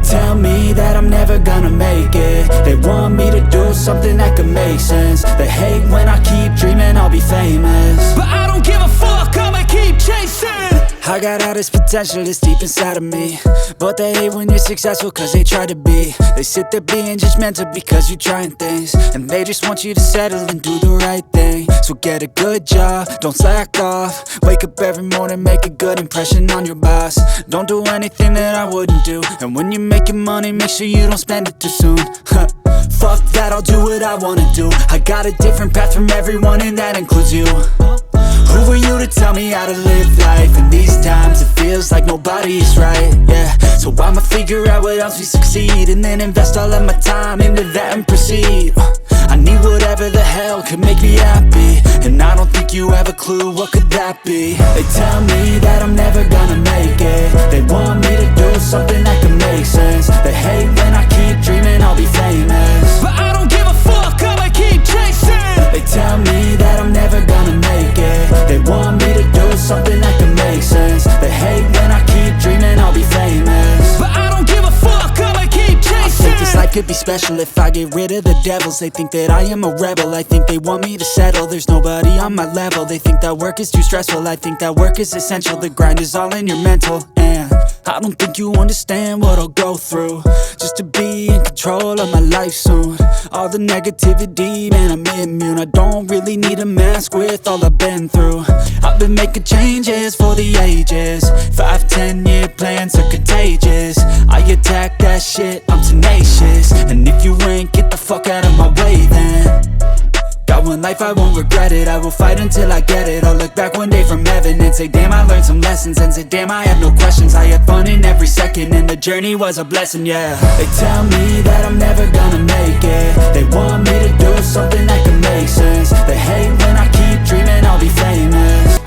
tell me that I'm never gonna make it. They want me to do something that could make sense. They hate when I keep dreaming I'll be famous, but I don't give a fuck, I'ma keep chasing. I got all this potential that's deep inside of me, but they hate when you're successful cause they try to be. They sit there being judgmental because you're trying things, and they just want you to settle and do the right thing. So get a good job, don't slack off. Wake up every morning, make a good impression on your boss. Don't do anything that I wouldn't do, and when you're making money, make sure you don't spend it too soon. Fuck that, I'll do what I wanna do. I got a different path from everyone, and that includes you. Who are you to tell me how to live life? In these times it feels like nobody is right, yeah. So I'ma figure out what else we succeed, and then invest all of my time into that and proceed. I need whatever the hell could make me happy, and I don't think you have a clue what could that be. They tell me that I'm never gonna make it. They want me to do something that could make sense. They hate when I keep dreaming I'll be famous, but I don't give a fuck, I'ma keep chasing. They tell me that I'm never gonna make it. They want me to do something that can make sense. They hate when I keep dreaming I'll be famous, but I don't give a fuck, I'ma keep chasing. I think this life could be special if I get rid of the devils. They think that I am a rebel, I think they want me to settle. There's nobody on my level. They think that work is too stressful, I think that work is essential. The grind is all in your mental, and I don't think you understand what I'll go through just to be in control of my life soon. All the negativity, man, I'm immune. I don't really need a mask with all I've been through. I've been making changes for the ages. 5-10 year plans are contagious. I attack that shit, I'm tenacious. And if you ain't, get the fuck out of my way then. Got one life, I won't regret it. I will fight until I get it. I'll look back one day from heaven and say damn, I learned some lessons. And say damn, I had no questions. I had fun in every second, and the journey was a blessing, yeah. They tell me that I'm never gonna make it. They want me to do something that can make sense. They hate when I keep dreaming I'll be famous.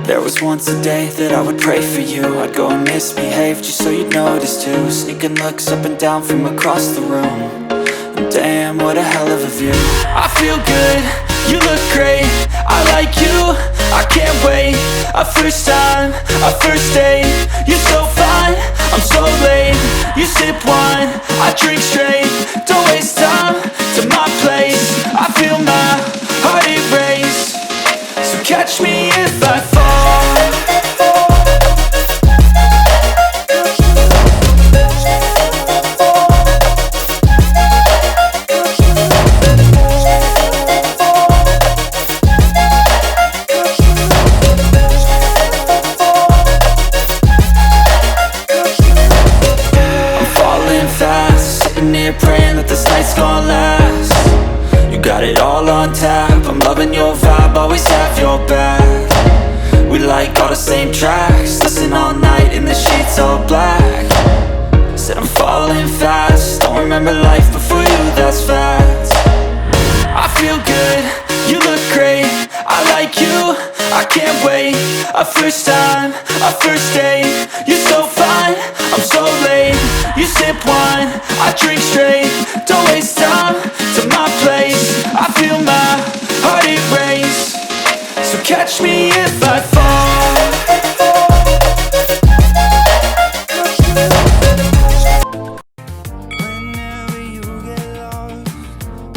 There was once a day that I would pray for you. I'd go and misbehave just so you'd notice too. Sneaking looks up and down from across the room. And damn, what a hell of a view. I feel good, you look great, I like you, I can't wait. A first time, a first date. You're so fine, I'm so late. You sip wine, I drink straight. Don't waste time to my place. I feel my heart erase. So catch me if I fall. Praying that this night's gonna last. You got it all on tap, I'm loving your vibe, always have your back. We like all the same tracks, listen all night in the sheets all black. Said I'm falling fast, don't remember life before you, that's facts. I feel good, you look great, I like you, I can't wait. A first time, a first date. You're so fine, I'm so late. You sip wine, I drink straight. Don't waste time to my place. I feel my heart erase. So catch me if I fall. Whenever you get lost,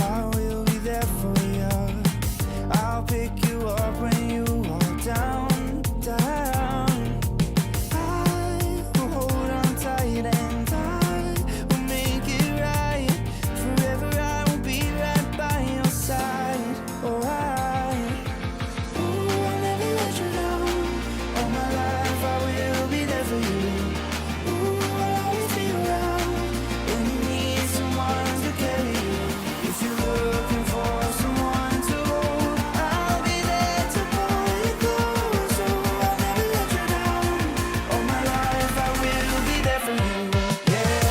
I will be there for you. I'll pick you up when you are down, down. I will hold on tight and I will make it right. Forever I will be right by your side. Oh, I'll never let you down. All my life I will be there for you. Ooh, I'll always be around when you need someone to carry you. If you're looking for someone to hold, I'll be there to pull you close. Oh, I'll never let you down. All my life I will be there for you. Yeah.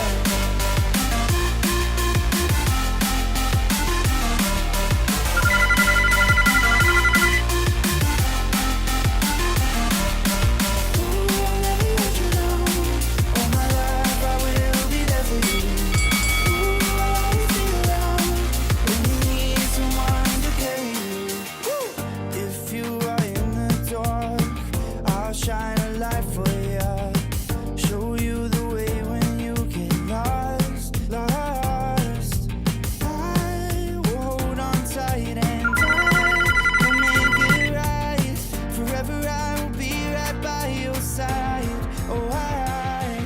Shine a light for you, show you the way when you get lost, lost. I will hold on tight and I will make it right. Forever I will be right by your side. Oh, I'll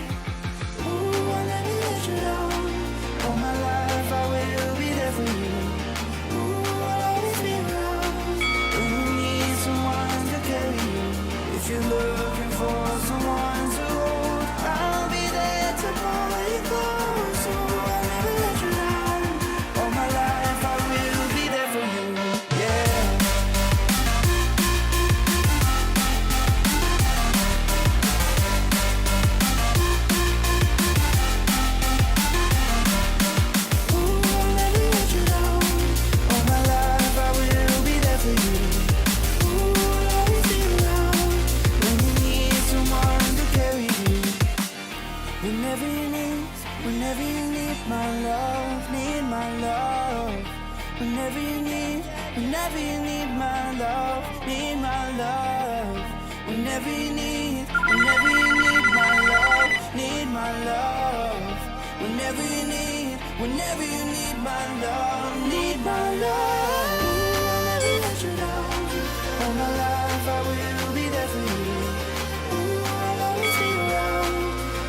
never let you down. All my life I will be there for you. Ooh, I'll always be around when you need someone to carry you. If you're looking for someone to hold, I'll be there to pull you close. Oh, I'll never let you down. All my life I will be there for you. Yeah. Ooh, I'll never let you down. All my life I will be there for you. Ooh, I'll always be around when you need someone to carry you. Whenever you need my love, need my love. Whenever you need my love, need my love. Whenever you need my love, need my love. Whenever you need my love, need my love. Ooh, I'll never let you down. All my life I will be there for you. Ooh, I'll always be around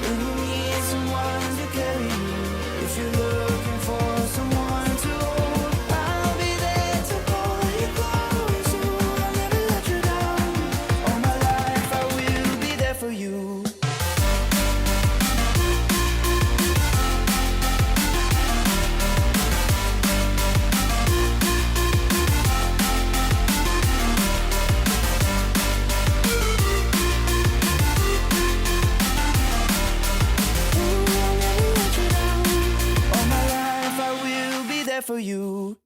when you need someone to carry you. If you're looking for someone to hold, I'll be there to pull you close. Ooh, I'll never let you down. All my life I will be there for you. Ooh, I'll never let you down. All my life I will be there for you.